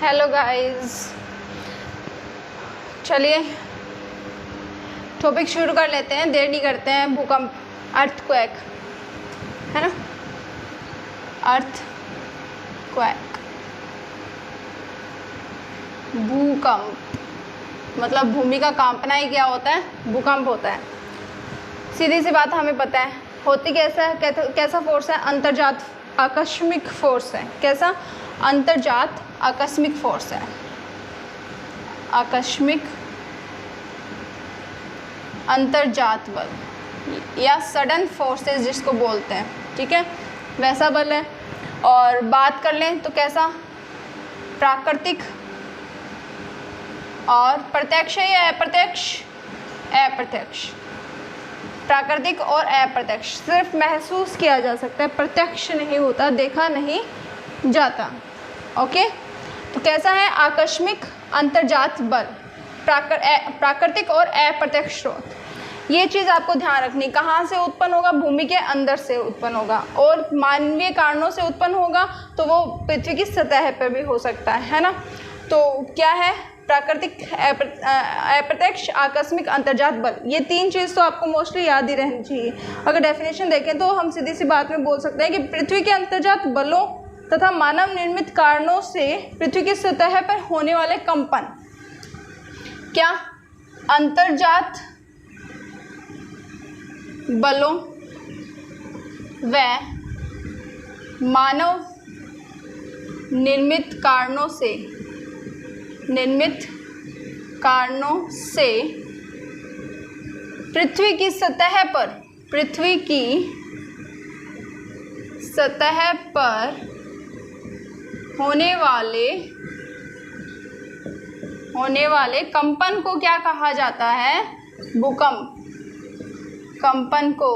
Hello guys, चलिए topic शुरू कर लेते हैं, देर नहीं करते हैं। भूकंप, अर्थक्वेक है ना, अर्थक्वेक, भूकंप मतलब भूमि का कांपना ही क्या होता है, भूकंप होता है। सीधी सी बात हमें पता है, होती कैसा है, कैसा फोर्स है, अंतर्जात आकस्मिक फोर्स है। कैसा? अंतर्जात आकस्मिक फोर्स है, आकस्मिक अंतर्जात बल या सडन फोर्सेस जिसको बोलते हैं, ठीक है, वैसा बल है। और बात कर लें तो कैसा, प्राकृतिक और प्रत्यक्ष है या अप्रत्यक्ष? अप्रत्यक्ष, प्राकृतिक और अप्रत्यक्ष, सिर्फ महसूस किया जा सकता है, प्रत्यक्ष नहीं होता, देखा नहीं जाता। ओके, तो कैसा है, आकस्मिक अंतर्जात बल, प्राकृतिक और अप्रत्यक्ष स्रोत। ये चीज़ आपको ध्यान रखनी, कहाँ से उत्पन्न होगा, भूमि के अंदर से उत्पन्न होगा, और मानवीय कारणों से उत्पन्न होगा तो वो पृथ्वी की सतह पर भी हो सकता है ना। तो क्या है, प्राकृतिक, अप्रत्यक्ष, आकस्मिक, अंतर्जात बल। ये तीन चीज़ तो आपको मोस्टली याद ही रहनी चाहिए। अगर डेफिनेशन देखें तो हम सीधी सी बात में बोल सकते हैं कि पृथ्वी के अंतर्जात बलों तथा मानव निर्मित कारणों से पृथ्वी की सतह पर होने वाले कंपन, क्या, अंतर्जात बलों व मानव निर्मित कारणों से पृथ्वी की सतह पर होने वाले कंपन को क्या कहा जाता है, भूकंप। कंपन को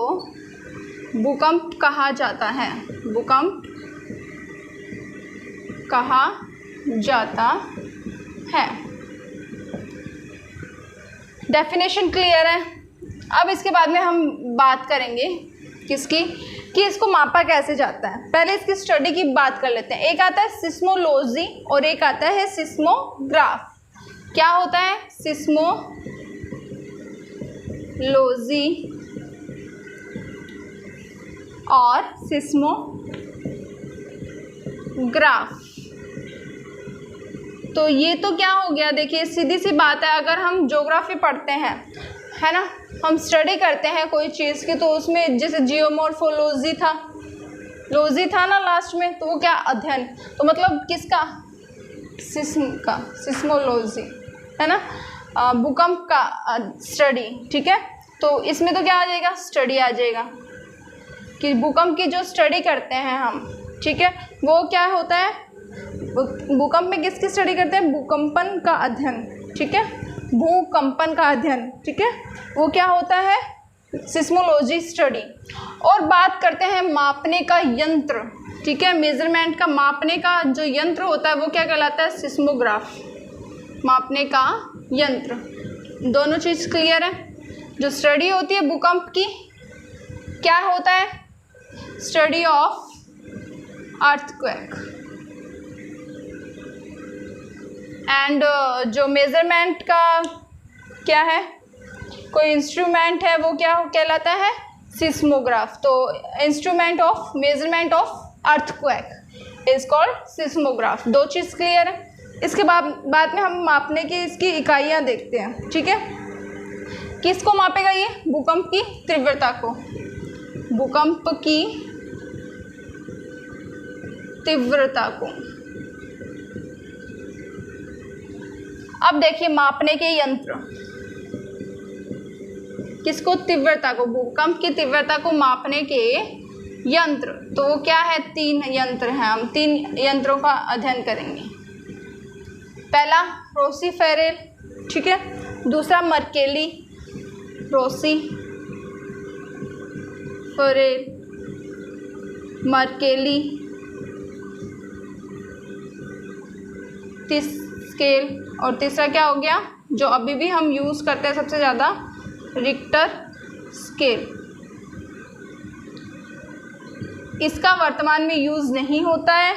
भूकंप कहा जाता है, भूकंप कहा जाता है। डेफिनेशन क्लियर है। अब इसके बाद में हम बात करेंगे किसकी, कि इसको मापा कैसे जाता है। पहले इसकी स्टडी की बात कर लेते हैं। एक आता है सिस्मोलॉजी और एक आता है सिस्मोग्राफ। क्या होता है, सिस्मोलॉजी और सिस्मोग्राफ। तो ये तो क्या हो गया, देखिए सीधी सी बात है, अगर हम ज्योग्राफी पढ़ते हैं, है ना, हम स्टडी करते हैं कोई चीज़ की, तो उसमें जैसे जियोमॉर्फोलॉजी था ना लास्ट में, तो वो क्या, अध्ययन, तो मतलब किसका, सिस्मोलॉजी है ना, भूकंप का स्टडी, ठीक है। तो इसमें तो क्या आ जाएगा, स्टडी आ जाएगा कि भूकंप की जो स्टडी करते हैं हम, ठीक है, वो क्या होता है, भूकंप में किसकी स्टडी करते हैं, भूकंपन का अध्ययन, ठीक है, भूकंपन का अध्ययन, ठीक है, वो क्या होता है, सिस्मोलॉजी स्टडी। और बात करते हैं मापने का यंत्र, ठीक है, मेजरमेंट का, मापने का जो यंत्र होता है वो क्या कहलाता है, सिस्मोग्राफ, मापने का यंत्र। दोनों चीज़ क्लियर है। जो स्टडी होती है भूकंप की, क्या होता है, स्टडी ऑफ अर्थक्वेक, एंड जो मेजरमेंट का क्या है, कोई इंस्ट्रूमेंट है, वो क्या कहलाता है, सिस्मोग्राफ। तो instrument of measurement of earthquake is called seismograph. दो चीज़ क्लियर है। इसके बाद में हम मापने की इसकी इकाइयाँ देखते हैं, ठीक है। किसको मापेगा ये, भूकंप की तीव्रता को, भूकंप की तीव्रता को। अब देखिए मापने के यंत्र, किसको, तीव्रता को, भूकंप की तीव्रता को मापने के यंत्र। तो वो क्या है, तीन यंत्र हैं, हम तीन यंत्रों का अध्ययन करेंगे। पहला रोसीफेरेल, ठीक है, दूसरा मर्केली, रोसीफेरेल, मर्केली स्केल, और तीसरा क्या हो गया, जो अभी भी हम यूज़ करते हैं सबसे ज़्यादा, रिक्टर स्केल। इसका वर्तमान में यूज़ नहीं होता है,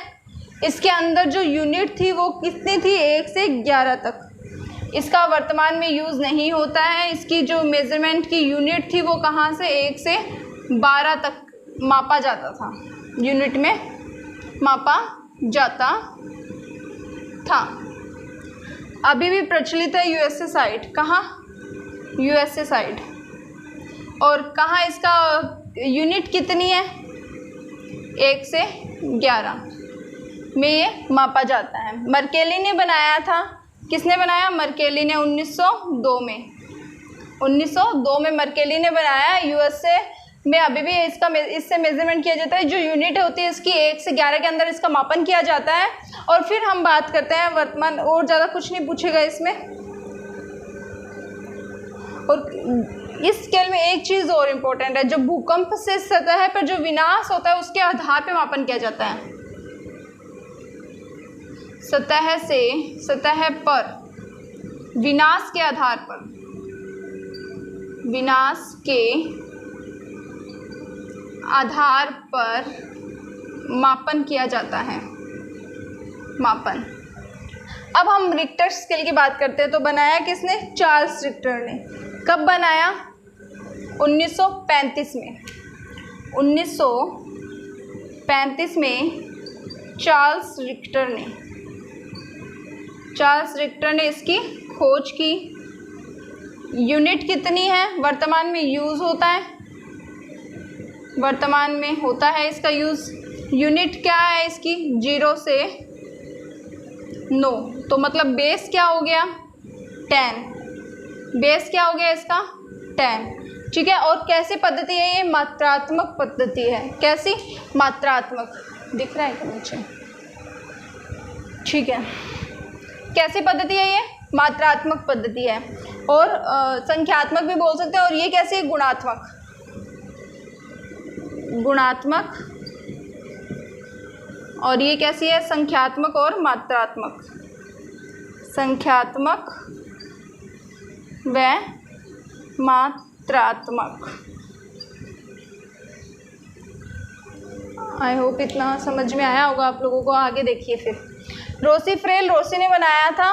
इसके अंदर जो यूनिट थी वो कितनी थी, 1 से 11 तक। इसका वर्तमान में यूज़ नहीं होता है। इसकी जो मेजरमेंट की यूनिट थी वो कहाँ से, 1 से 12 तक मापा जाता था, यूनिट में मापा जाता था। अभी भी प्रचलित है यूएसए साइड। कहाँ, यूएसए साइड। और कहाँ इसका यूनिट कितनी है, 1 से 11 में ये मापा जाता है। मर्केली ने बनाया था, किसने बनाया, मर्केली ने 1902 में। 1902 में मर्केली ने बनाया। यूएसए में अभी भी इससे मेजरमेंट किया जाता है। जो यूनिट होती है इसकी 1 से 11 के अंदर इसका मापन किया जाता है। और फिर हम बात करते हैं वर्तमान, और ज़्यादा कुछ नहीं पूछेगा इसमें। और इस स्केल में एक चीज़ और इम्पोर्टेंट है, जो भूकंप से सतह पर जो विनाश होता है उसके आधार पर मापन किया जाता है। सतह से, सतह पर विनाश के आधार पर, विनाश के आधार पर मापन किया जाता है, मापन। अब हम रिक्टर स्केल की बात करते हैं। तो बनाया किसने, चार्ल्स रिक्टर ने। कब बनाया, 1935 में। 1935 में चार्ल्स रिक्टर ने इसकी खोज की। यूनिट कितनी है, वर्तमान में यूज़ होता है, वर्तमान में होता है इसका यूज़। यूनिट क्या है इसकी, 0 से 9। तो मतलब बेस क्या हो गया, 10। बेस क्या हो गया इसका, 10। ठीक है। और कैसी पद्धति है ये, मात्रात्मक पद्धति है। कैसी, मात्रात्मक। दिख रहा है क्या नीचे, ठीक है। कैसी पद्धति है ये, मात्रात्मक पद्धति है। और संख्यात्मक भी बोल सकते हैं। और ये कैसी है, गुणात्मक। गुणात्मक। और ये कैसी है, संख्यात्मक और मात्रात्मक। संख्यात्मक व मात्रात्मक। आई होप इतना समझ में आया होगा आप लोगों को। आगे देखिए फिर। रोसीफ्रेल रोसी ने बनाया था,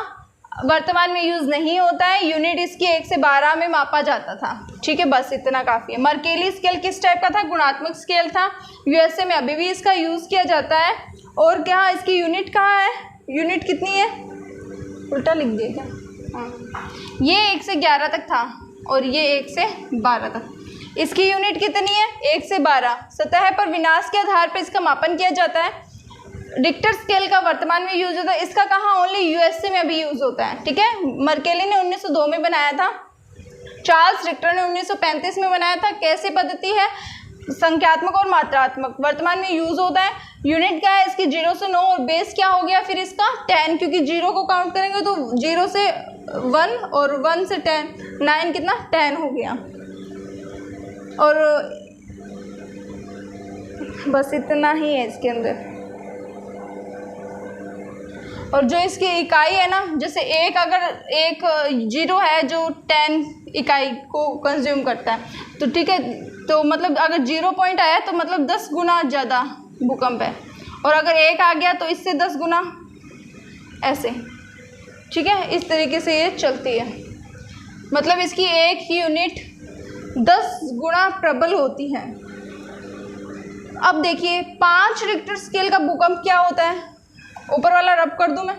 वर्तमान में यूज़ नहीं होता है। यूनिट इसकी 1 से 12 में मापा जाता था। ठीक है, बस इतना काफ़ी है। मर्केली स्केल किस टाइप का था, गुणात्मक स्केल था। यूएसए में अभी भी इसका यूज़ किया जाता है। और क्या, इसकी यूनिट कहाँ है, यूनिट कितनी है, उल्टा लिख दिया क्या, ये 1 से 11 तक था और ये 1 से 12 तक। इसकी यूनिट कितनी है, 1 से 12। सतह पर विनाश के आधार पर इसका मापन किया जाता है। रिक्टर स्केल का वर्तमान में यूज होता है। इसका कहाँ, ओनली यूएसए में अभी यूज होता है। ठीक है। मर्केली ने 1902 में बनाया था, चार्ल्स रिक्टर ने 1935 में बनाया था। कैसी पद्धति है, संख्यात्मक और मात्रात्मक। वर्तमान में यूज होता है। यूनिट क्या है इसकी, 0 से 9। और बेस क्या हो गया फिर इसका, 10, क्योंकि 0 को काउंट करेंगे तो 0 से 1 और 1 से 10, 9 कितना, 10 हो गया। और बस इतना ही है इसके अंदर। और जो इसकी इकाई है ना, जैसे अगर एक 0 है जो 10 इकाई को कंज्यूम करता है, तो ठीक है, तो मतलब अगर 0 पॉइंट आया तो मतलब 10 गुना ज़्यादा भूकंप है। और अगर 1 आ गया तो इससे 10 गुना, ऐसे। ठीक है, इस तरीके से ये चलती है। मतलब इसकी एक ही यूनिट 10 गुना प्रबल होती है। अब देखिए 5 रिक्टर स्केल का भूकंप क्या होता है, ऊपर वाला रब कर दूं मैं।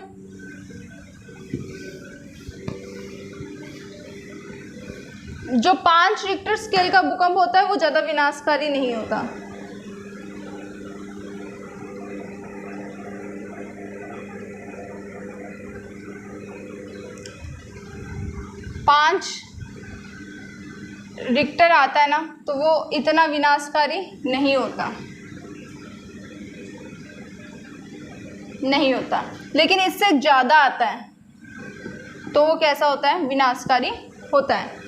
जो 5 रिक्टर स्केल का भूकंप होता है वो ज़्यादा विनाशकारी नहीं होता। पाँच रिक्टर आता है ना, तो वो इतना विनाशकारी नहीं होता, नहीं होता। लेकिन इससे ज़्यादा आता है तो वो कैसा होता है, विनाशकारी होता है।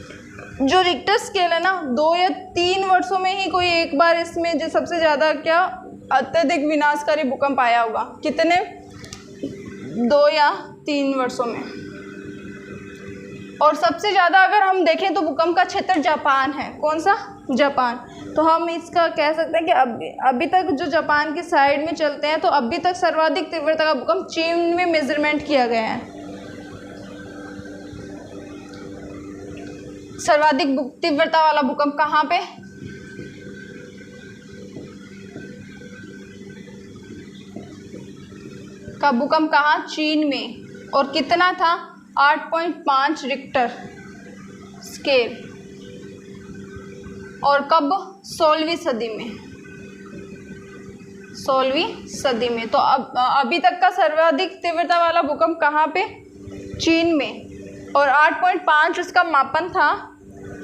जो रिक्टर स्केल है ना, 2 या 3 वर्षों में ही कोई एक बार इसमें जो सबसे ज़्यादा क्या अत्यधिक विनाशकारी भूकंप आया होगा। कितने, 2 या 3 वर्षों में। और सबसे ज़्यादा अगर हम देखें तो भूकंप का क्षेत्र जापान है। कौन सा, जापान। तो हम इसका कह सकते हैं कि अभी तक जो जापान की साइड में चलते हैं, तो अभी तक सर्वाधिक तीव्रता का भूकंप चीन में मेजरमेंट किया गया है। सर्वाधिक तीव्रता वाला भूकंप कहाँ पे? का भूकंप कहाँ? चीन में। और कितना था? 8.5 रिक्टर स्केल। और कब? 16वीं सदी में। 16वीं सदी में। तो अब अभी तक का सर्वाधिक तीव्रता वाला भूकंप कहाँ पे? चीन में। और 8.5 उसका मापन था।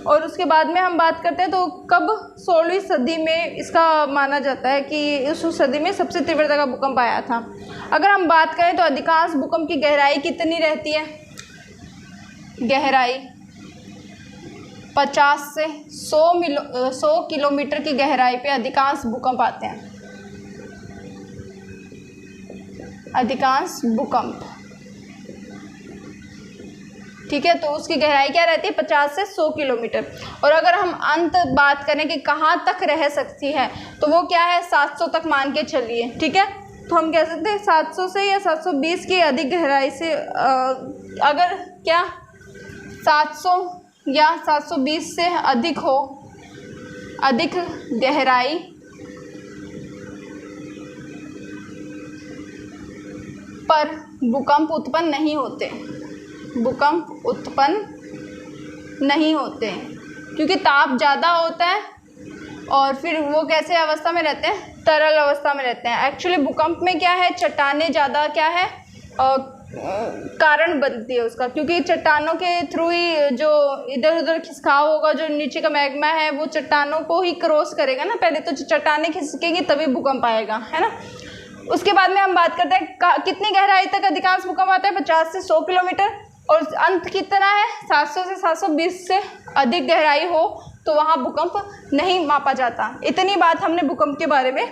और उसके बाद में हम बात करते हैं तो कब? 16वीं सदी में इसका माना जाता है कि उस सदी में सबसे तीव्रता का भूकंप आया था। अगर हम बात करें तो अधिकांश भूकंप की गहराई कितनी रहती है? गहराई 50 से 100 किलोमीटर की गहराई पे अधिकांश भूकंप आते हैं। अधिकांश भूकंप, ठीक है। तो उसकी गहराई क्या रहती है? 50 से 100 किलोमीटर। और अगर हम अंत बात करें कि कहाँ तक रह सकती है, तो वो क्या है? 700 तक मान के चलिए, ठीक है। तो हम कह सकते हैं 700 से या 720 की अधिक गहराई से अगर क्या 700 या 720 से अधिक हो, अधिक गहराई पर भूकंप उत्पन्न नहीं होते। भूकंप उत्पन्न नहीं होते क्योंकि ताप ज़्यादा होता है और फिर वो कैसे अवस्था में रहते हैं? तरल अवस्था में रहते हैं। एक्चुअली भूकंप में क्या है? चट्टानें ज़्यादा क्या है कारण बनती है उसका, क्योंकि चट्टानों के थ्रू ही जो इधर उधर खिसकाव होगा, जो नीचे का मैग्मा है वो चट्टानों को ही क्रॉस करेगा ना, पहले तो चट्टानें खिसकेगी तभी भूकंप आएगा, है ना। उसके बाद में हम बात करते हैं कितनी गहराई तक अधिकांश भूकंप आता है? 50 से 100 किलोमीटर। और अंत कितना है? 700 से 720 से अधिक गहराई हो तो वहाँ भूकंप नहीं मापा जाता। इतनी बात हमने भूकंप के बारे में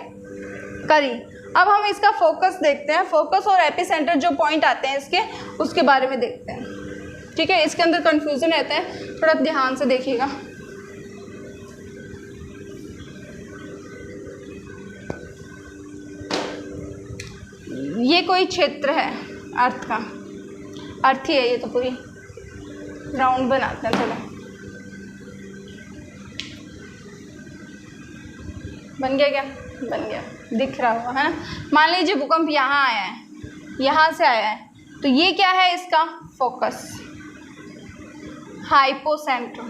करी। अब हम इसका फोकस देखते हैं। फोकस और एपिसेंटर जो पॉइंट आते हैं इसके, उसके बारे में देखते हैं, ठीक है। इसके अंदर कंफ्यूजन रहता है, थोड़ा ध्यान से देखिएगा। ये कोई क्षेत्र है अर्थ का, अर्थ ही है ये, तो पूरी राउंड बनाते हैं थोड़ा। बन गया क्या? बन गया, दिख रहा होगा, है ना। मान लीजिए भूकंप यहाँ आया है, यहाँ से आया है, तो ये क्या है? इसका फोकस, हाइपोसेंटर।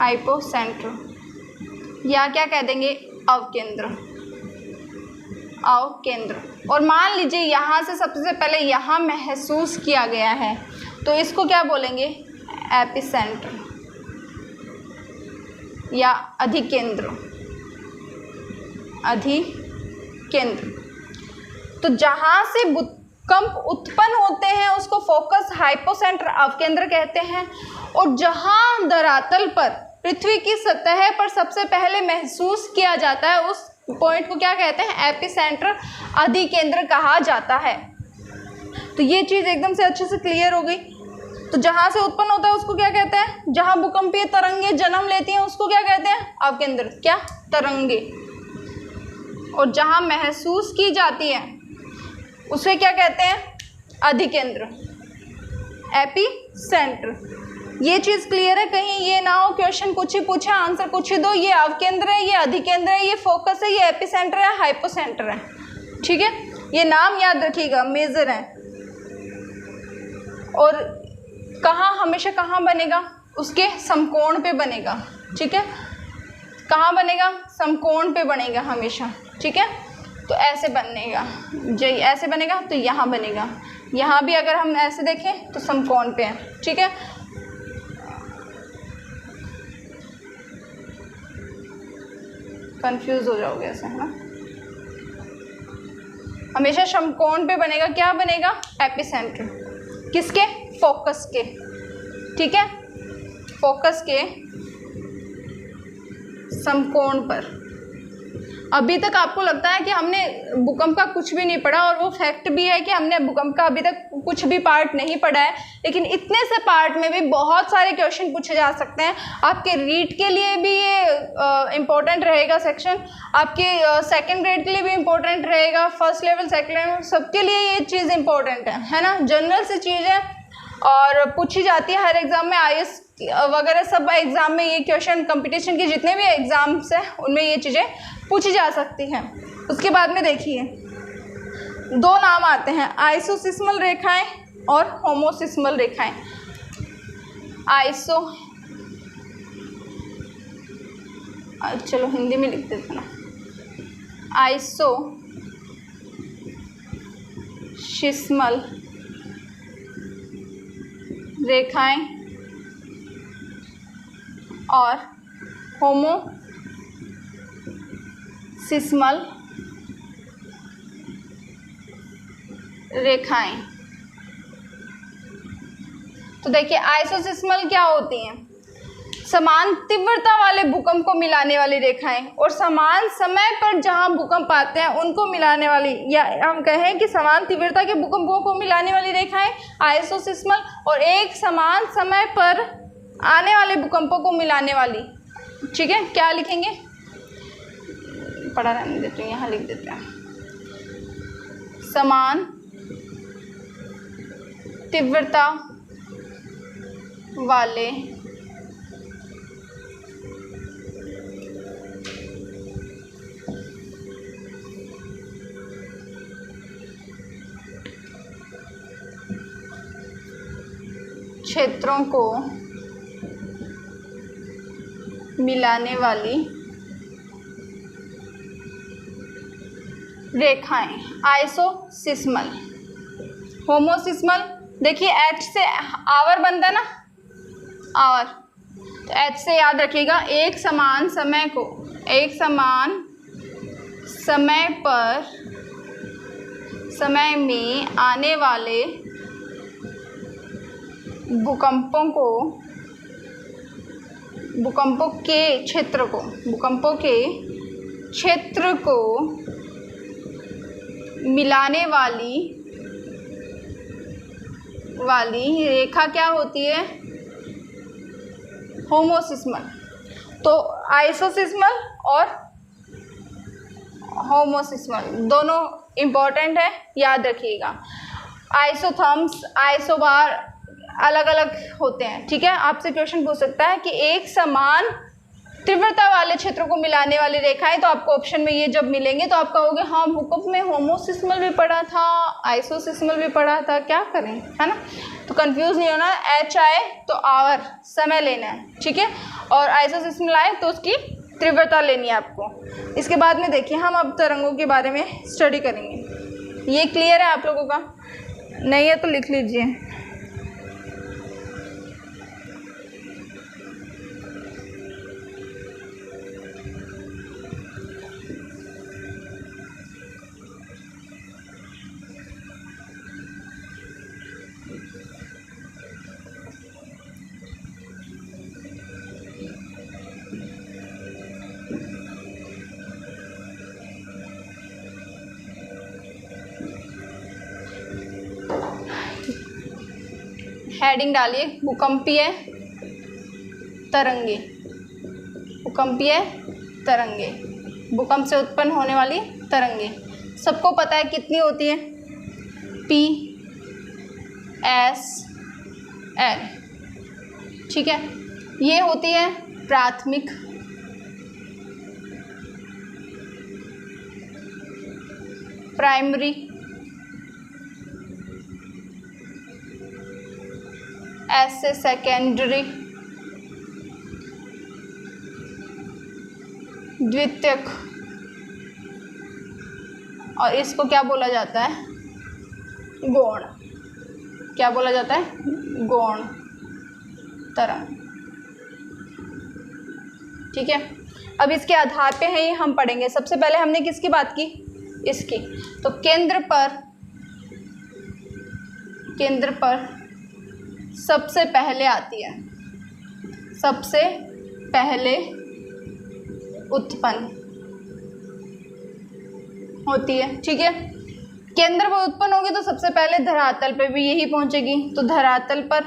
हाइपोसेंटर या क्या कह देंगे? अवकेंद्र। अवकेंद्र। और मान लीजिए यहाँ से सबसे पहले यहाँ महसूस किया गया है, तो इसको क्या बोलेंगे? एपिसेंटर या अधिकेंद्र। अधिकेंद्र। तो जहाँ से भूकंप उत्पन्न होते हैं उसको फोकस, हाइपोसेंटर, अवकेंद्र कहते हैं। और जहाँ धरातल पर, पृथ्वी की सतह पर सबसे पहले महसूस किया जाता है उस पॉइंट को क्या कहते हैं? एपिसेंटर, अधिकेंद्र कहा जाता है। तो ये चीज़ एकदम से अच्छे से क्लियर हो गई। तो जहाँ से उत्पन्न होता है उसको क्या कहते हैं? जहाँ भूकंपीय तरंगे जन्म लेती हैं उसको क्या कहते हैं? अवकेंद्र। क्या? तरंगे। और जहाँ महसूस की जाती है उसे क्या कहते हैं? अधिकेंद्र, एपिसेंटर। ये चीज़ क्लियर है? कहीं ये ना हो क्वेश्चन कुछ ही पूछा आंसर कुछ ही दो, ये अवकेंद्र है, ये अधिकेंद्र है, ये फोकस है, ये एपिसेंटर है, हाइपोसेंटर है, ठीक है। ये नाम याद रखिएगा, मेजर है। और कहाँ हमेशा कहाँ बनेगा? उसके समकोण पे बनेगा, ठीक है। कहाँ बनेगा? समकोण पे बनेगा हमेशा, ठीक है। तो ऐसे बनेगा, जो ऐसे बनेगा तो यहाँ बनेगा। यहाँ भी अगर हम ऐसे देखें तो समकोण पे है, ठीक है। कंफ्यूज हो जाओगे ऐसे, है ना। हमेशा समकोण पे बनेगा। क्या बनेगा? एपिसेंटर। किसके? फोकस के, ठीक है। फोकस के समकोण पर अभी तक आपको लगता है कि हमने भूकंप का कुछ भी नहीं पढ़ा, और वो फैक्ट भी है कि हमने भूकंप का अभी तक कुछ भी पार्ट नहीं पढ़ा है, लेकिन इतने से पार्ट में भी बहुत सारे क्वेश्चन पूछे जा सकते हैं। आपके रीट के लिए भी ये इम्पोर्टेंट रहेगा सेक्शन, आपके सेकंड ग्रेड के लिए भी इम्पोर्टेंट रहेगा, फर्स्ट लेवल सेकंड लेवल सबके लिए ये चीज़ इम्पोर्टेंट है ना। जनरल से चीज़ है और पूछी जाती है हर एग्ज़ाम में, IAS वगैरह सब एग्ज़ाम में ये क्वेश्चन, कंपटीशन के जितने भी एग्ज़ाम्स हैं उनमें ये चीज़ें पूछी जा सकती हैं। उसके बाद में देखिए 2 नाम आते हैं, आइसोसिस्मल रेखाएं और होमोसिस्मल रेखाएं। चलो हिंदी में लिख देते ना, आइसोसिस्मल रेखाएं और होमोसिस्मल रेखाएं। तो देखिए आइसोसिस्मल क्या होती हैं? समान तीव्रता वाले भूकंप को मिलाने वाली रेखाएं, और समान समय पर जहां भूकंप आते हैं उनको मिलाने वाली, या हम कहें कि समान तीव्रता के भूकंपों को मिलाने वाली रेखाएं आइसोसिस्मल, और एक समान समय पर आने वाले भूकंपों को मिलाने वाली। ठीक है, क्या लिखेंगे? पढ़ा रहने देते हैं, यहाँ लिख देते हैं, समान तीव्रता वाले क्षेत्रों को मिलाने वाली रेखाएं आइसोसिस्मल। होमोसिस्मल देखिए H से आवर बनता है ना, आवर, तो H से याद रखिएगा एक समान समय को, एक समान समय पर समय में आने वाले भूकंपों के क्षेत्र को मिलाने वाली रेखा क्या होती है? होमोसिस्मल। तो आइसोसिस्मल और होमोसिस्मल दोनों इम्पॉर्टेंट है, याद रखिएगा। आइसोथर्म्स, आइसोबार अलग अलग होते हैं। ठीक है, आपसे क्वेश्चन पूछ सकता है कि एक समान तीव्रता वाले क्षेत्रों को मिलाने वाली रेखाएं, तो आपको ऑप्शन में ये जब मिलेंगे तो आप कहोगे हाँ भूकंप में होमोसिस्मल भी पढ़ा था, आइसोसिस्मल भी पढ़ा था, क्या करें, है ना। तो कंफ्यूज नहीं होना, H आए तो आवर समय लेना है, ठीक है, और आइसोसिस्मल आए तो उसकी तीव्रता लेनी है आपको। इसके बाद में देखिए हम अब तरंगों के बारे में स्टडी करेंगे। ये क्लियर है आप लोगों का? नहीं है तो लिख लीजिए। हेडिंग डालिए भूकंपीय तरंगे। भूकंपीय तरंगे, भूकंप से उत्पन्न होने वाली तरंगे। सबको पता है कितनी होती है? PSL। ठीक है, ये होती है प्राथमिक, प्राइमरी, ऐसे सेकेंडरी, द्वितीयक, और इसको क्या बोला जाता है? गौण। क्या बोला जाता है? गौण तरंग। ठीक है, अब इसके आधार पे है ये हम पढ़ेंगे। सबसे पहले हमने किसकी बात की? इसकी। तो केंद्र पर सबसे पहले आती है, सबसे पहले उत्पन्न होती है। ठीक है, केंद्र पर उत्पन्न होगी तो सबसे पहले धरातल पे भी यही पहुंचेगी, तो धरातल पर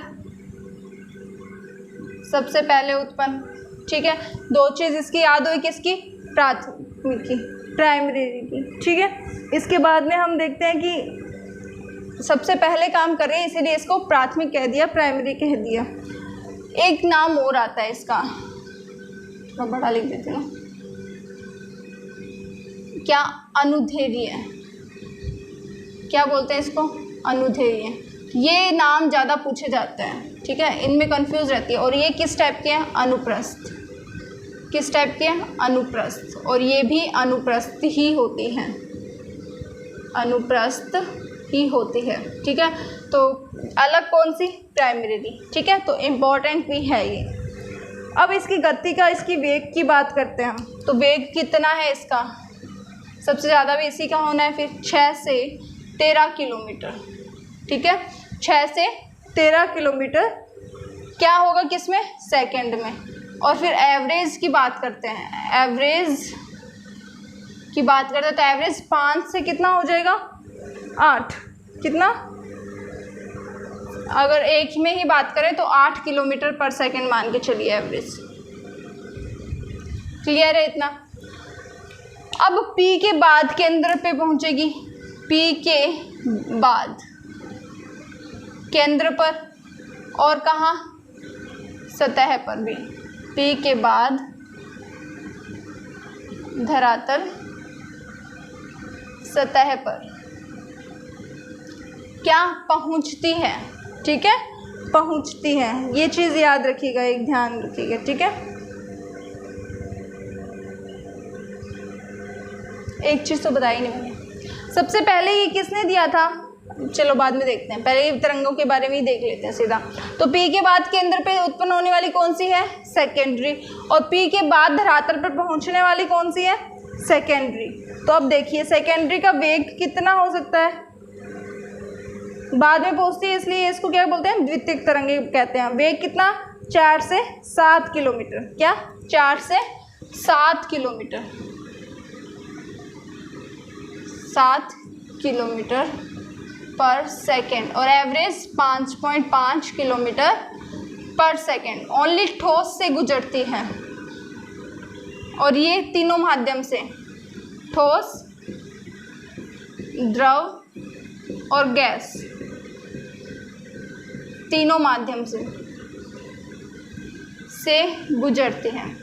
सबसे पहले उत्पन्न। ठीक है, दो चीज़ इसकी याद हुई, किसकी? प्राथमिक की, प्राइमरी की। ठीक है, इसके बाद में हम देखते हैं कि सबसे पहले काम कर रहे हैं, इसीलिए इसको प्राथमिक कह दिया, प्राइमरी कह दिया। एक नाम और आता है इसका, मैं बड़ा लिख देती हूँ, क्या? अनुदैर्ध्य। क्या बोलते हैं इसको? अनुदैर्ध्य। ये नाम ज़्यादा पूछे जाते हैं। ठीक है, इनमें कंफ्यूज रहती है। और ये किस टाइप के हैं? अनुप्रस्थ। किस टाइप के हैं? अनुप्रस्थ। और ये भी अनुप्रस्थ ही होती हैं, अनुप्रस्थ ही होती है। ठीक है, तो अलग कौन सी? प्राइमरी। ठीक है, तो इम्पॉर्टेंट भी है ये। अब इसकी गति का, इसकी वेग की बात करते हैं हम, तो वेग कितना है इसका? सबसे ज़्यादा भी इसी का होना है फिर, 6 से 13 किलोमीटर। ठीक है, 6 से 13 किलोमीटर क्या होगा? किसमें? सेकंड में। और फिर एवरेज की बात करते हैं, एवरेज की बात करते हैं तो एवरेज 5 से कितना हो जाएगा? 8। कितना? अगर एक में ही बात करें तो 8 किलोमीटर पर सेकंड मान के चलिए एवरेज। क्लियर है इतना? अब P के बाद केंद्र पे पहुंचेगी, P के बाद केंद्र पर, और कहाँ? सतह पर भी। P के बाद धरातल, सतह पर क्या पहुंचती है? ठीक है, पहुंचती है। ये चीज़ याद रखिएगा, एक ध्यान रखिएगा। ठीक है, एक चीज़ तो बताई नहीं मैंने, सबसे पहले ये किसने दिया था? चलो बाद में देखते हैं, पहले तरंगों के बारे में ही देख लेते हैं सीधा। तो P के बाद केंद्र पे उत्पन्न होने वाली कौन सी है? सेकेंडरी। और P के बाद धरातल पर पहुंचने वाली कौन सी है? सेकेंडरी। तो अब देखिए सेकेंडरी का वेग कितना हो सकता है? बाद में पहुंचती है, इसलिए इसको क्या बोलते हैं? द्वितीयक तरंगे कहते हैं। वेग कितना? 4 से 7 किलोमीटर। क्या? 4 से 7 किलोमीटर, 7 किलोमीटर पर सेकेंड। और एवरेज 5.5 किलोमीटर पर सेकेंड ओनली ठोस से गुजरती है। और ये तीनों माध्यम से, ठोस, द्रव और गैस, तीनों माध्यम से गुजरती हैं।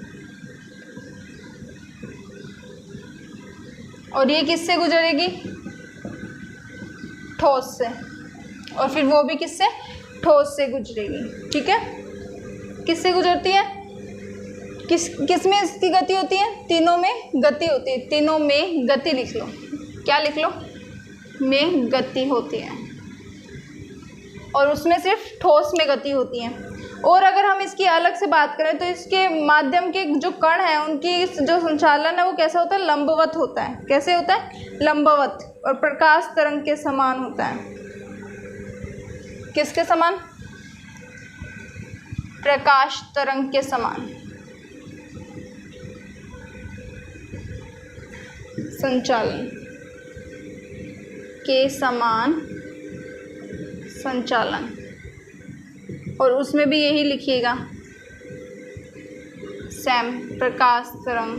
और ये किससे गुजरेगी? ठोस से। और फिर वो भी किससे? ठोस से गुजरेगी। ठीक है, किससे गुजरती है? किस में इसकी गति होती है? तीनों में गति होती है। तीनों में गति लिख लो। क्या लिख लो? में गति होती है। और उसमें सिर्फ ठोस में गति होती है। और अगर हम इसकी अलग से बात करें तो इसके माध्यम के जो कण हैं उनकी जो संचालन है वो कैसा होता है? लंबवत होता है। कैसे होता है? लंबवत। और प्रकाश तरंग के समान होता है। किसके समान? प्रकाश तरंग के समान। संचालन के समान संचालन। और उसमें भी यही लिखिएगा, सैम, प्रकाश तरंग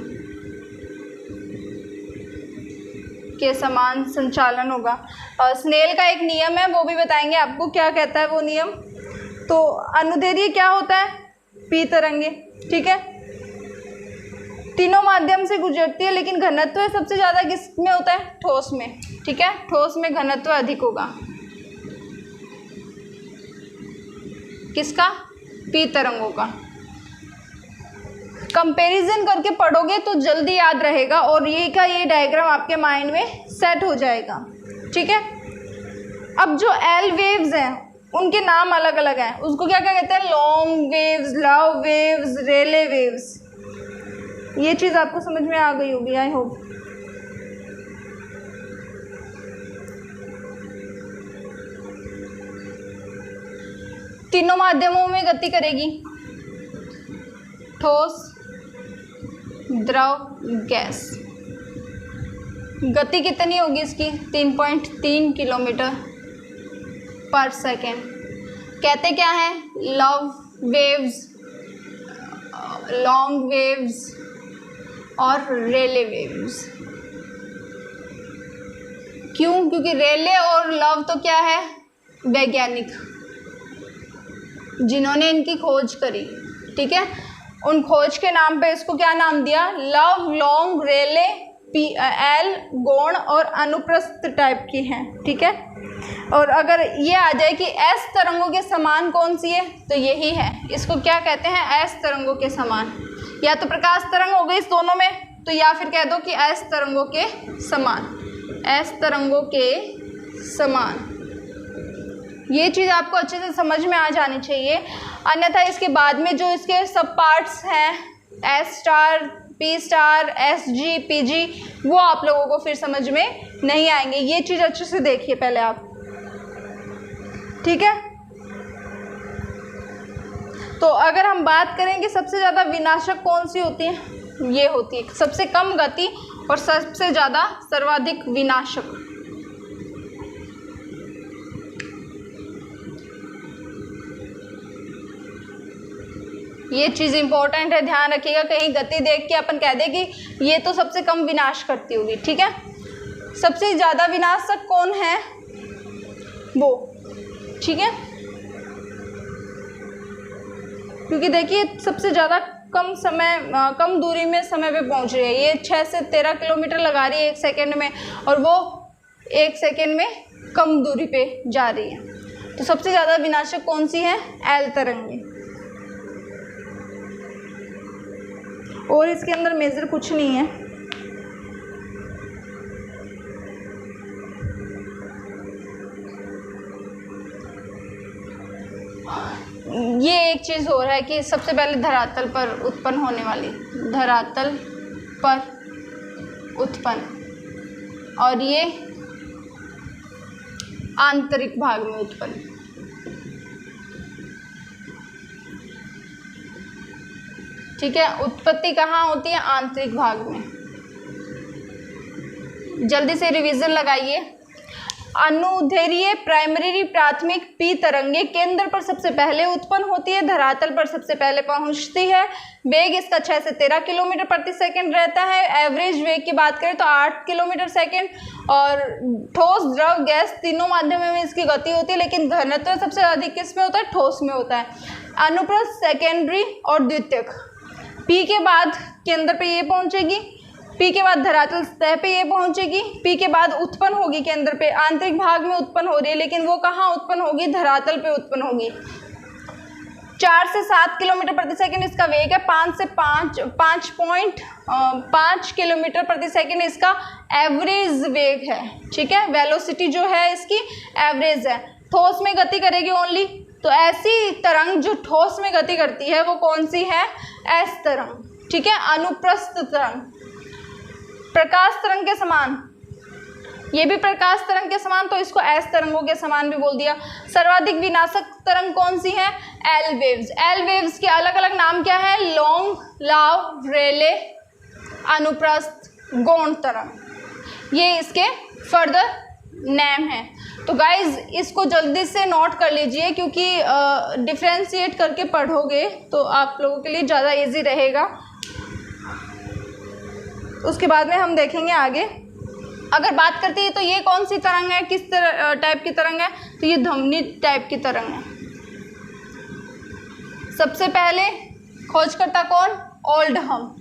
के समान संचालन होगा। और स्नेल का एक नियम है, वो भी बताएंगे आपको क्या कहता है वो नियम। तो अनुदैर्ध्य क्या होता है? P तरंगे। ठीक है, तीनों माध्यम से गुजरती है, लेकिन घनत्व सबसे ज़्यादा किस में होता है? ठोस में। ठीक है, ठोस में घनत्व अधिक होगा। किसका? P तरंगों का। कंपैरिजन करके पढ़ोगे तो जल्दी याद रहेगा और ये का ये डायग्राम आपके माइंड में सेट हो जाएगा। ठीक है, अब जो L वेव्स हैं उनके नाम अलग अलग हैं। उसको क्या क्या कहते हैं? लॉन्ग वेव्स, लव वेव्स, रेले वेव्स। ये चीज़ आपको समझ में आ गई होगी, आई होप। तीनों माध्यमों में गति करेगी, ठोस, द्रव, गैस। गति कितनी होगी इसकी? 3.3 किलोमीटर पर सेकेंड। कहते क्या है? लव वेव्स, लॉन्ग वेव्स और रेले वेव्स। क्यों? क्योंकि रेले और लव तो क्या है? वैज्ञानिक जिन्होंने इनकी खोज करी, ठीक है, उन खोज के नाम पे इसको क्या नाम दिया? लव, लॉन्ग, रेले, एल गौण और अनुप्रस्थ टाइप की हैं, ठीक है। और अगर ये आ जाए कि एस तरंगों के समान कौन सी है, तो यही है। इसको क्या कहते हैं? एस तरंगों के समान। या तो प्रकाश तरंग हो गई इस दोनों में, तो या फिर कह दो कि एस तरंगों के समान, एस तरंगों के समान। ये चीज़ आपको अच्छे से समझ में आ जानी चाहिए, अन्यथा इसके बाद में जो इसके सब पार्ट्स हैं, S star, P star, S G, P G, वो आप लोगों को फिर समझ में नहीं आएंगे। ये चीज़ अच्छे से देखिए पहले आप, ठीक है। तो अगर हम बात करें कि सबसे ज़्यादा विनाशक कौन सी होती है, ये होती है सबसे कम गति और सबसे ज़्यादा सर्वाधिक विनाशक। ये चीज़ इंपॉर्टेंट है, ध्यान रखिएगा, कहीं गति देख के अपन कह दें कि ये तो सबसे कम विनाश करती होगी, ठीक है। सबसे ज़्यादा विनाशक कौन है? वो, ठीक है, क्योंकि देखिए सबसे ज़्यादा कम दूरी में समय पे पहुंच रही है। ये 6 से 13 किलोमीटर लगा रही है 1 सेकेंड में, और वो 1 सेकेंड में कम दूरी पे जा रही है। तो सबसे ज़्यादा विनाशक कौन सी है? एल तरंगे। और इसके अंदर मेजर कुछ नहीं है। ये एक चीज़ हो रहा है कि सबसे पहले धरातल पर उत्पन्न होने वाली, धरातल पर उत्पन्न, और ये आंतरिक भाग में उत्पन्न। ठीक है, उत्पत्ति कहाँ होती है? आंतरिक भाग में। जल्दी से रिवीजन लगाइए। अनुदैर्घ्य प्राइमरी प्राथमिक पी तरंगे केंद्र पर सबसे पहले उत्पन्न होती है, धरातल पर सबसे पहले पहुंचती है। वेग इसका 6 से 13 किलोमीटर प्रति सेकंड रहता है। एवरेज वेग की बात करें तो 8 किलोमीटर सेकंड। और ठोस, द्रव, गैस तीनों माध्यमों में इसकी गति होती है, लेकिन घनत्व सबसे अधिक किस में होता है? ठोस में होता है। अनुप्रस्थ, सेकेंडरी और द्वितीयक। पी के बाद केंद्र पे ये पहुंचेगी, पी के बाद धरातल सतह पे ये पहुंचेगी, पी के बाद उत्पन्न होगी केंद्र पे, आंतरिक भाग में उत्पन्न हो रही है, लेकिन वो कहाँ उत्पन्न होगी? धरातल पे उत्पन्न होगी। 4 से 7 किलोमीटर प्रति सेकंड इसका वेग है। 5 किलोमीटर प्रति सेकंड इसका एवरेज वेग है, ठीक है। वेलोसिटी जो है इसकी एवरेज है। ठोस में गति करेगी ओनली, तो ऐसी तरंग जो ठोस में गति करती है वो कौन सी है? एस तरंग, ठीक है। अनुप्रस्थ तरंग, प्रकाश तरंग के समान, ये भी प्रकाश तरंग के समान, तो इसको एस तरंगों के समान भी बोल दिया। सर्वाधिक विनाशक तरंग कौन सी है? L waves. एल वेव्स के अलग अलग नाम क्या है? लॉन्ग, लाव, रेले, अनुप्रस्थ, गौण तरंग, ये इसके फर्दर नेम है। तो गाइज इसको जल्दी से नोट कर लीजिए, क्योंकि डिफ्रेंशिएट करके पढ़ोगे तो आप लोगों के लिए ज़्यादा इजी रहेगा। उसके बाद में हम देखेंगे आगे। अगर बात करते हैं तो ये कौन सी तरंग है, किस तरह टाइप की तरंग है? तो ये धमनी टाइप की तरंग है। सबसे पहले खोजकर्ता कौन? ओल्डहम।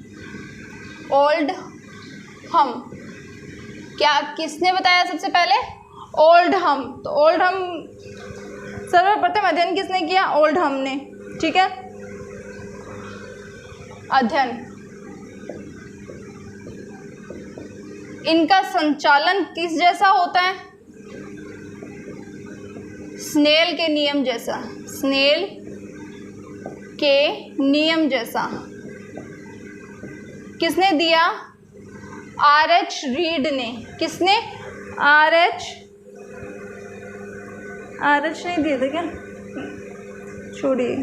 ओल्डहम, क्या किसने बताया सबसे पहले? ओल्डहम। तो ओल्डहम सर्वप्रथम अध्ययन किसने किया? ओल्डहम ने, ठीक है। अध्ययन, इनका संचालन किस जैसा होता है? स्नेल के नियम जैसा, स्नेल के नियम जैसा। किसने दिया? R.H. रीड ने। किसने? R.H. नहीं दिए थे क्या? छोड़िए,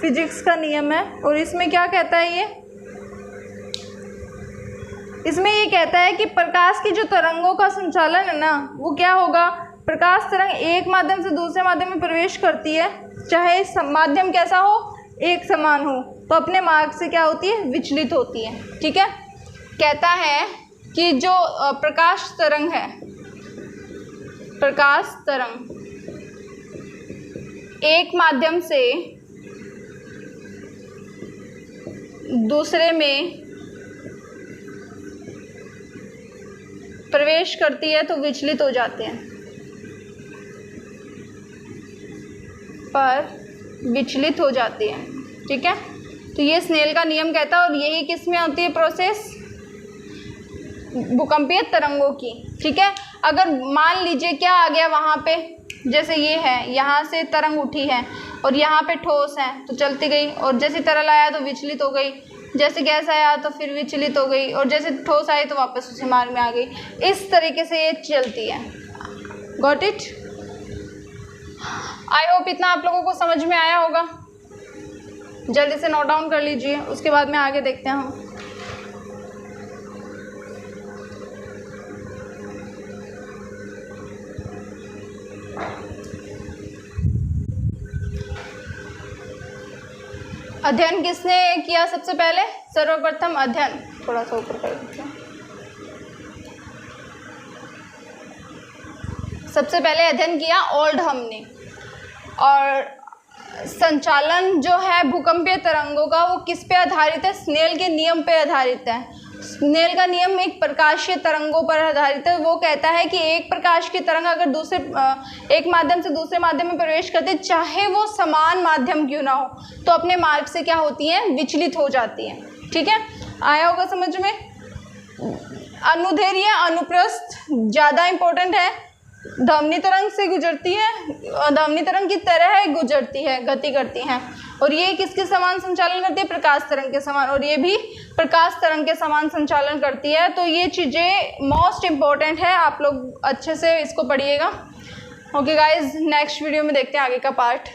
फिजिक्स का नियम है। और इसमें क्या कहता है ये? इसमें ये कहता है कि प्रकाश की जो तरंगों का संचालन है ना वो क्या होगा, प्रकाश तरंग एक माध्यम से दूसरे माध्यम में प्रवेश करती है, चाहे माध्यम कैसा हो, एक समान हो, तो अपने मार्ग से क्या होती है, विचलित होती है। ठीक है, कहता है कि जो प्रकाश तरंग है, प्रकाश तरंग एक माध्यम से दूसरे में प्रवेश करती है तो विचलित हो जाते हैं, पर विचलित हो जाती है। ठीक है, तो ये स्नेल का नियम कहता है, और यही किस में होती है प्रोसेस, भूकंपीय तरंगों की। ठीक है, अगर मान लीजिए क्या आ गया वहाँ पे, जैसे ये है, यहाँ से तरंग उठी है और यहाँ पे ठोस है तो चलती गई, और जैसे तरल आया तो विचलित हो गई, जैसे गैस आया तो फिर विचलित हो गई, और जैसे ठोस आई तो वापस उसी मार्ग में आ गई। इस तरीके से ये चलती है। Got it? आई होप इतना आप लोगों को समझ में आया होगा। जल्दी से नोट डाउन कर लीजिए, उसके बाद में आगे देखते हैं हम। अध्ययन किसने किया सबसे पहले, सर्वप्रथम अध्ययन, थोड़ा सा ऊपर कर दीजिए। सबसे पहले अध्ययन किया ओल्डहम ने, और संचालन जो है भूकंपीय तरंगों का वो किस पे आधारित है, स्नेल के नियम पे आधारित है। स्नेल का नियम एक प्रकाशीय तरंगों पर आधारित है। वो कहता है कि एक प्रकाश की तरंग अगर एक माध्यम से दूसरे माध्यम में प्रवेश करते, चाहे वो समान माध्यम क्यों ना हो, तो अपने मार्ग से क्या होती हैं, विचलित हो जाती हैं। ठीक है, आया होगा समझ में। अनुदैर्ध्य अनुप्रस्थ ज़्यादा इम्पोर्टेंट है, धमनी तरंग से गुजरती है, धमनी तरंग की तरह गुजरती है, गति करती हैं, और ये किसके समान संचालन करती है, प्रकाश तरंग के समान, और ये भी प्रकाश तरंग के समान संचालन करती है। तो ये चीज़ें मोस्ट इम्पॉर्टेंट है, आप लोग अच्छे से इसको पढ़िएगा। ओके गाइज, नेक्स्ट वीडियो में देखते हैं आगे का पार्ट।